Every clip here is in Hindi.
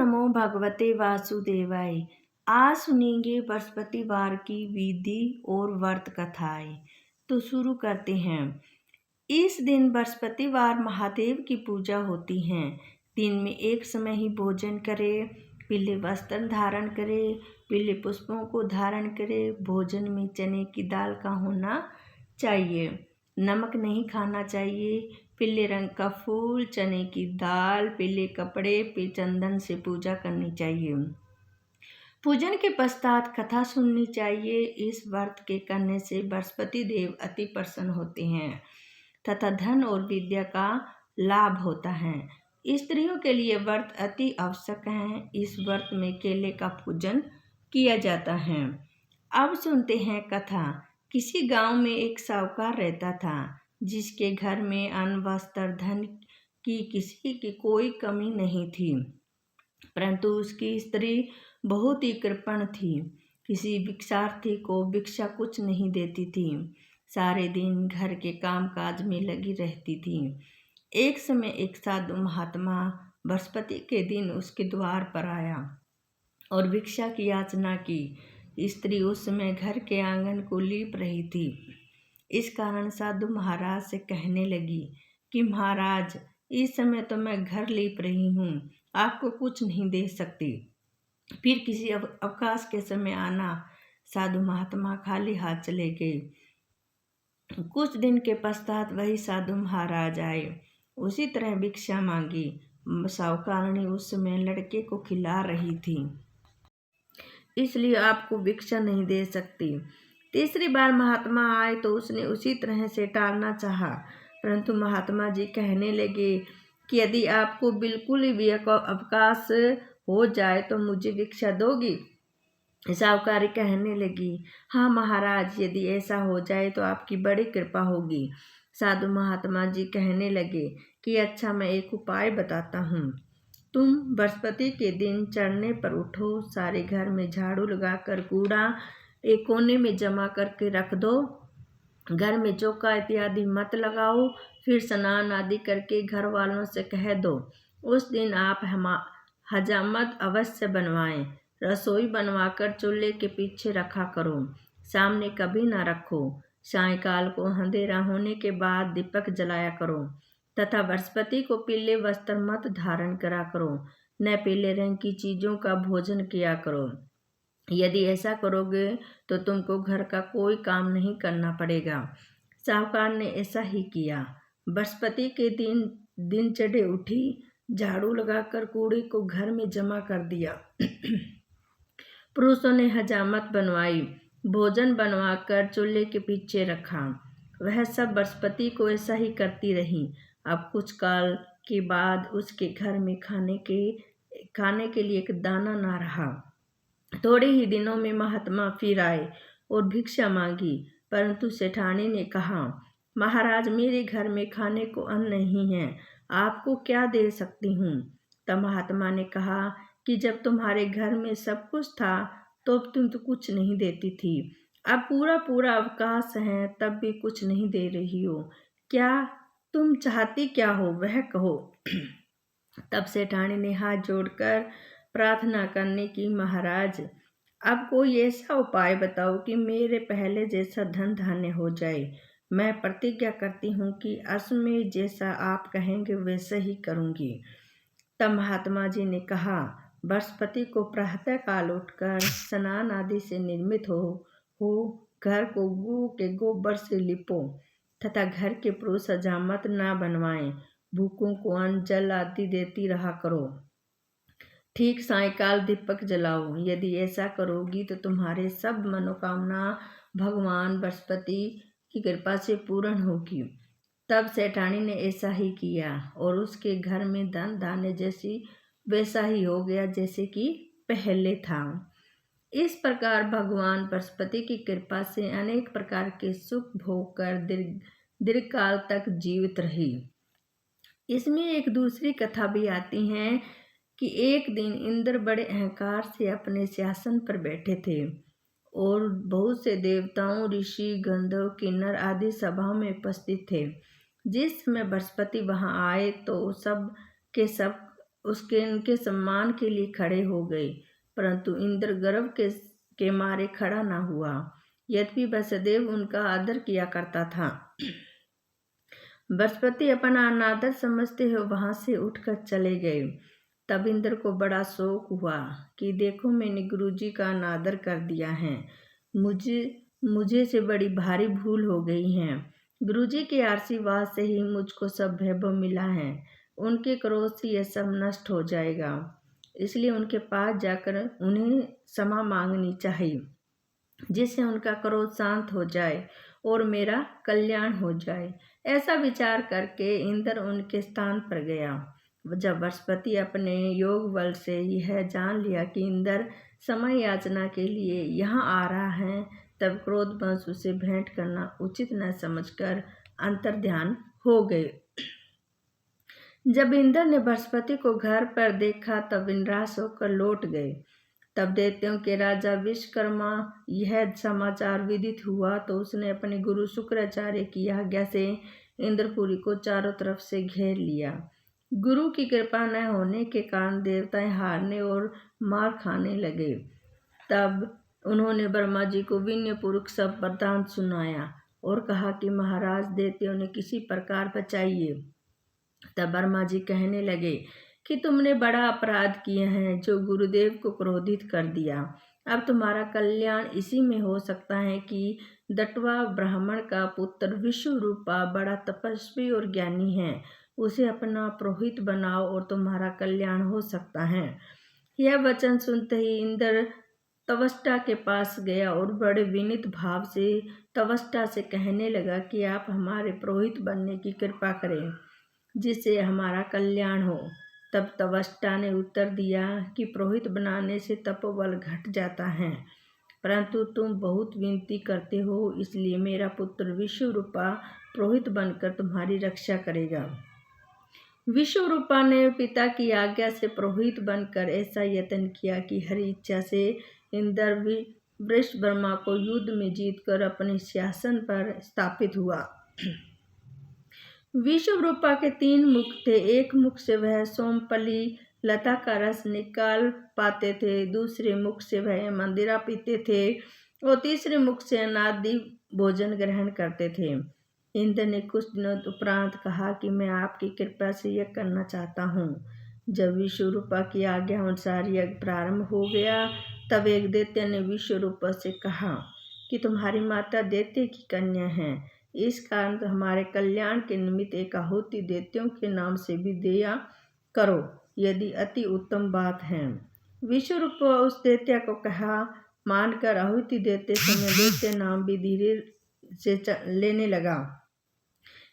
नमो भगवते वासुदेवाय। आज सुनेंगे बृहस्पतिवार की विधि और व्रत कथाएं। तो शुरू करते हैं। इस दिन बृहस्पतिवार महादेव की पूजा होती है। दिन में एक समय ही भोजन करें, पीले वस्त्र धारण करें, पीले पुष्पों को धारण करें। भोजन में चने की दाल का होना चाहिए, नमक नहीं खाना चाहिए। पीले रंग का फूल, चने की दाल, पीले कपड़े, पे चंदन से पूजा करनी चाहिए। पूजन के पश्चात कथा सुननी चाहिए। इस व्रत के करने से बृहस्पति देव अति प्रसन्न होते हैं तथा धन और विद्या का लाभ होता है। स्त्रियों के लिए व्रत अति आवश्यक है। इस व्रत में केले का पूजन किया जाता है। अब सुनते हैं कथा। किसी गांव में एक साहूकार रहता था, जिसके घर में अन्न, वस्त्र, धन की किसी की कोई कमी नहीं थी, परंतु उसकी स्त्री बहुत ही कृपण थी। किसी भिक्षार्थी को भिक्षा कुछ नहीं देती थी, सारे दिन घर के काम काज में लगी रहती थी। एक समय एक साधु महात्मा बृहस्पति के दिन उसके द्वार पर आया और भिक्षा की याचना की। स्त्री उस समय घर के आंगन को लीप रही थी। इस कारण साधु महाराज से कहने लगी कि महाराज, इस समय तो मैं घर लीप रही हूँ, आपको कुछ नहीं दे सकती, फिर किसी अवकाश के समय आना। साधु महात्मा खाली हाथ चले गए। कुछ दिन के पश्चात वही साधु महाराज आए, उसी तरह भिक्षा मांगी। साहूकारणी उस समय लड़के को खिला रही थी, इसलिए आपको भिक्षा नहीं दे सकती। तीसरी बार महात्मा आए तो उसने उसी तरह से टालना चाहा, परंतु महात्मा जी कहने लगे कि यदि आपको बिल्कुल ही अवकाश हो जाए तो मुझे भिक्षा दोगी। साहूकारी कहने लगी, हाँ महाराज, यदि ऐसा हो जाए तो आपकी बड़ी कृपा होगी। साधु महात्मा जी कहने लगे कि अच्छा, मैं एक उपाय बताता हूँ। तुम बृहस्पति के दिन चढ़ने पर उठो, सारे घर में झाड़ू लगाकर कूड़ा एक कोने में जमा करके रख दो, घर में चौका इत्यादि मत लगाओ, फिर स्नान आदि करके घर वालों से कह दो उस दिन आप हजामत अवश्य बनवाएं। रसोई बनवाकर चूल्हे के पीछे रखा करो, सामने कभी ना रखो। सायंकाल को अंधेरा होने के बाद दीपक जलाया करो तथा बृहस्पति को पीले वस्त्र मत धारण करा करो, न पीले रंग की चीजों का भोजन किया करो। यदि ऐसा करोगे तो तुमको घर का कोई काम नहीं करना पड़ेगा। साहूकार ने ऐसा ही किया। बृहस्पति के दिन चढ़े उठी, झाड़ू लगाकर कूड़े को घर में जमा कर दिया। पुरुषों ने हजामत बनवाई, भोजन बनवाकर चूल्हे के पीछे रखा। वह सब बृहस्पति को ऐसा ही करती रही। अब कुछ काल के बाद उसके घर में खाने के लिए एक दाना ना रहा। थोड़े ही दिनों में महात्मा फिर आए और भिक्षा मांगी, परंतु सेठानी ने कहा, महाराज, मेरे घर में खाने को अन्न नहीं है, आपको क्या दे सकती हूँ। तब महात्मा ने कहा कि जब तुम्हारे घर में सब कुछ था तो तुम तो कुछ नहीं देती थी, अब पूरा अवकाश है तब भी कुछ नहीं दे रही हो, क्या तुम चाहती क्या हो वह कहो। तब सेठानी ने हाथ जोड़कर प्रार्थना करने की, महाराज, अब कोई ऐसा उपाय बताओ कि मेरे पहले जैसा धन धान्य हो जाए। मैं प्रतिज्ञा करती हूँ कि असमय जैसा आप कहेंगे वैसे ही करूँगी। तब महात्मा जी ने कहा, बृहस्पति को प्रातः काल उठकर स्नान आदि से निर्मित हो घर को गऊ के गोबर से लिपो तथा घर के पुरुष हजामत ना बनवाएं। भूखों को अन्न जल आदि देती रहा करो। ठीक सायंकाल दीपक जलाओ। यदि ऐसा करोगी तो तुम्हारे सब मनोकामना भगवान बृहस्पति की कृपा से पूर्ण होगी। तब सेठानी ने ऐसा ही किया और उसके घर में धन धान्य जैसी वैसा ही हो गया जैसे कि पहले था। इस प्रकार भगवान बृहस्पति की कृपा से अनेक प्रकार के सुख भोग कर दीर्घ काल तक जीवित रही। इसमें एक दूसरी कथा भी आती है कि एक दिन इंद्र बड़े अहंकार से अपने सिंहासन पर बैठे थे और बहुत से देवताओं, ऋषि, गंधर्व, किन्नर आदि सभा में उपस्थित थे। जिस समय बृहस्पति वहां आए तो सब के सब उसके उनके सम्मान के लिए खड़े हो गए, परंतु इंद्र गर्व के मारे खड़ा न हुआ। यद्यपि वह सदैव उनका आदर किया करता था। बृहस्पति अपना अनादर समझते हुए वहां से उठकर चले गए। तब इंद्र को बड़ा शोक हुआ कि देखो, मैंने गुरुजी का अनादर कर दिया है। मुझे से बड़ी भारी भूल हो गई है। गुरुजी के आशीर्वाद से ही मुझको सब वैभव मिला है। उनके क्रोध से यह सब नष्ट हो जाएगा, इसलिए उनके पास जाकर उन्हें क्षमा मांगनी चाहिए, जिससे उनका क्रोध शांत हो जाए और मेरा कल्याण हो जाए। ऐसा विचार करके इंद्र उनके स्थान पर गया। जब बृहस्पति अपने योग बल से यह जान लिया कि इंद्र समय याचना के लिए यहाँ आ रहा है, तब क्रोधवश उसे भेंट करना उचित न समझकर अंतर्ध्यान हो गए। जब इंद्र ने बृहस्पति को घर पर देखा तब निराश होकर लौट गए। तब दैत्यों के राजा विश्वकर्मा यह समाचार विदित हुआ तो उसने अपने गुरु शुक्राचार्य की आज्ञा से इंद्रपुरी को चारों तरफ से घेर लिया। गुरु की कृपा न होने के कारण देवताएं हारने और मार खाने लगे। तब उन्होंने ब्रह्मा जी को विनयपूर्वक सब वरदान सुनाया और कहा कि महाराज, दैत्यों ने किसी प्रकार बचाइए। तब ब्रह्मा जी कहने लगे कि तुमने बड़ा अपराध किए हैं, जो गुरुदेव को क्रोधित कर दिया। अब तुम्हारा कल्याण इसी में हो सकता है कि दट्वा ब्राह्मण का पुत्र विश्वरूपा बड़ा तपस्वी और ज्ञानी है, उसे अपना पुरोहित बनाओ और तुम्हारा कल्याण हो सकता है। यह वचन सुनते ही इंद्र तवष्टा के पास गया और बड़े विनीत भाव से तवष्टा से कहने लगा कि आप हमारे पुरोहित बनने की कृपा करें, जिससे हमारा कल्याण हो। तब तवष्टा ने उत्तर दिया कि पुरोहित बनाने से तपोबल घट जाता है, परंतु तुम बहुत विनती करते हो, इसलिए मेरा पुत्र विश्वरूपा पुरोहित बनकर तुम्हारी रक्षा करेगा। विश्वरूपा ने पिता की आज्ञा से पुरोहित बनकर ऐसा यत्न किया कि हरि इच्छा से इंद्र वृष ब्रह्मा को युद्ध में जीतकर अपने सिंहासन पर स्थापित हुआ। विश्वरूपा के 3 मुख थे। एक मुख से वह सोमपली लता का रस निकाल पाते थे, दूसरे मुख से वह मंदिरा पीते थे और तीसरे मुख से अनादि भोजन ग्रहण करते थे। इंद्र ने कुछ दिनों उपरांत कहा कि मैं आपकी कृपा से यह करना चाहता हूँ। जब विश्वरूपा की आज्ञा अनुसार यज्ञ प्रारंभ हो गया, तब एक दैत्य ने विश्वरूपा से कहा कि तुम्हारी माता दैत्य की कन्या है, इस कारण तो हमारे कल्याण के निमित्त एक आहुति दैत्यों के नाम से भी दिया करो, यदि अति उत्तम बात है। विश्वरूपा उस दैत्य को कहा मानकर आहुति देते समय दैत्य नाम भी धीरे से लेने लगा।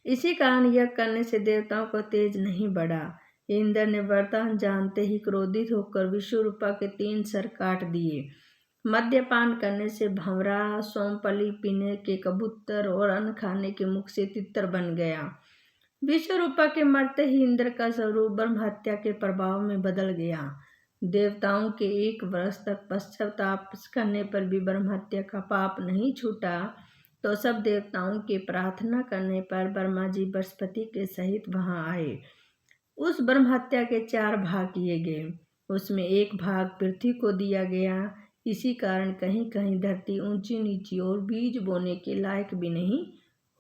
इसी कारण यह करने से देवताओं का तेज नहीं बढ़ा। इंद्र ने वरदान जानते ही क्रोधित होकर विश्वरूपा के 3 सर काट दिए। मद्यपान करने से भंवरा, सोमपली पीने के कबूतर और अन्न खाने के मुख से तितर बन गया। विश्वरूपा के मरते ही इंद्र का स्वरूप ब्रह्म हत्या के प्रभाव में बदल गया। देवताओं के 1 वर्ष तक पश्चाताप करने पर भी ब्रह्म हत्या का पाप नहीं छूटा, तो सब देवताओं के प्रार्थना करने पर ब्रह्मा जी बृहस्पति के सहित वहां आए। उस ब्रह्म हत्या के 4 भाग किए गए, उसमें एक भाग पृथ्वी को दिया गया। इसी कारण कहीं कहीं धरती ऊंची नीची और बीज बोने के लायक भी नहीं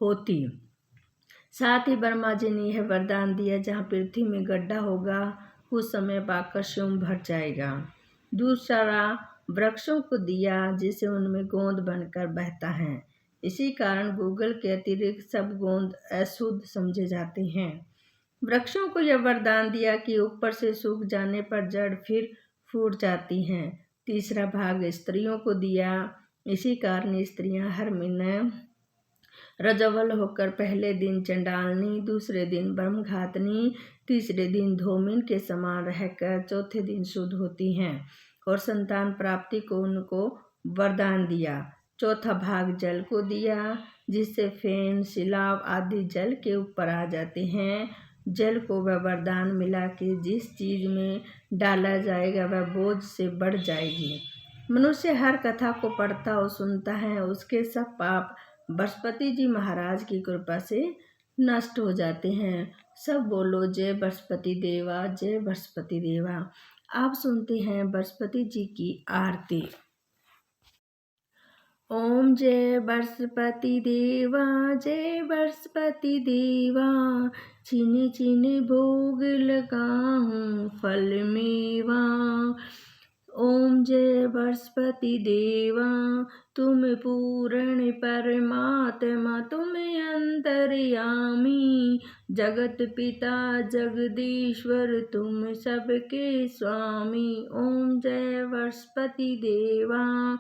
होती। साथ ही ब्रह्मा जी ने यह वरदान दिया, जहाँ पृथ्वी में गड्ढा होगा उस समय पाकर स्वयं भर जाएगा। दूसरा वृक्षों को दिया, जिसे उनमें गोंद बनकर बहता है। इसी कारण गूगल के अतिरिक्त सब गोंद अशुद्ध समझे जाते हैं। वृक्षों को यह वरदान दिया कि ऊपर से सूख जाने पर जड़ फिर फूट जाती हैं। तीसरा भाग स्त्रियों को दिया। इसी कारण स्त्रियां हर महीने रजवल होकर पहले दिन चंडालनी, दूसरे दिन ब्रह्मघातनी, तीसरे दिन धूमिन के समान रहकर चौथे दिन शुद्ध होती हैं और संतान प्राप्ति को उनको वरदान दिया। चौथा भाग जल को दिया, जिससे फेन, सिलाव आदि जल के ऊपर आ जाते हैं। जल को वह वरदान मिला कि जिस चीज में डाला जाएगा वह बोझ से बढ़ जाएगी। मनुष्य हर कथा को पढ़ता और सुनता है, उसके सब पाप बृहस्पति जी महाराज की कृपा से नष्ट हो जाते हैं। सब बोलो जय बृहस्पति देवा, जय बृहस्पति देवा। आप सुनते हैं बृहस्पति जी की आरती। ओम जय बृहस्पति देवा, जय बृहस्पति देवा। चीनी चीनी भोग लगाऊं फल मेवा। ओम जय बृहस्पति देवा, तुम पूर्ण परमात्मा, तुम अंतर्यामी। जगत पिता जगदीश्वर, तुम सबके स्वामी। ओम जय बृहस्पति देवा,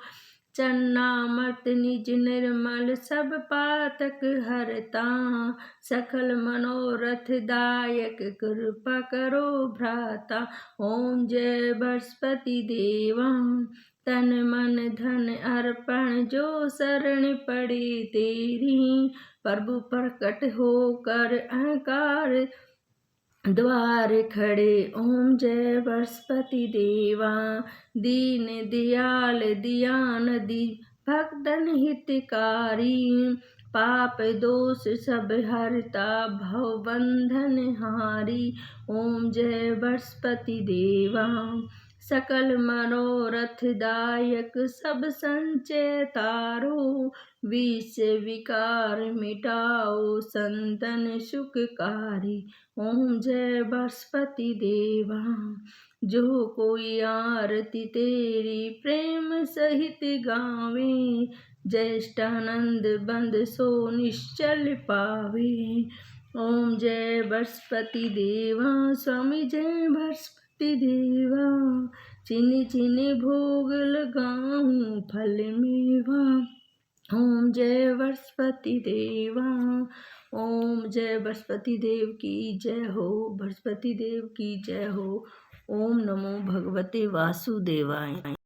चन्नामर्त निज निर्मल, सब पातक हरता। सकल मनोरथ दायक, कृपा करो भ्राता। ओम जय बृहस्पति देवा, तन मन धन अर्पण, जो शरण पड़े तेरी। प्रभु प्रकट होकर अहंकार द्वार खड़े। ओम जय बृहस्पति देवा, दीन दयाल दियान दी, भक्तन हितकारी। पाप दोष सब हरता, भव बंधन हारी। ओम जय बृहस्पति देवा, सकल मनोरथ दायक, सब संचय तारो। विष विकार मिटाओ, संतन सुखकारी। ओम जय बृहस्पति देवा, जो कोई आरती तेरी प्रेम सहित गावे। ज्येष्ठानंद बंद सो निश्चल पावे। ओम जय बृहस्पति देवा, स्वामी जय बृहस्पति देवा। चीनी चीनी भोग लगाऊं फल मेवा। ओम जय बृहस्पति देवा। ओम जय बृहस्पति देव की जय हो, बृहस्पति देव की जय हो। ओम नमो भगवते वासुदेवाय।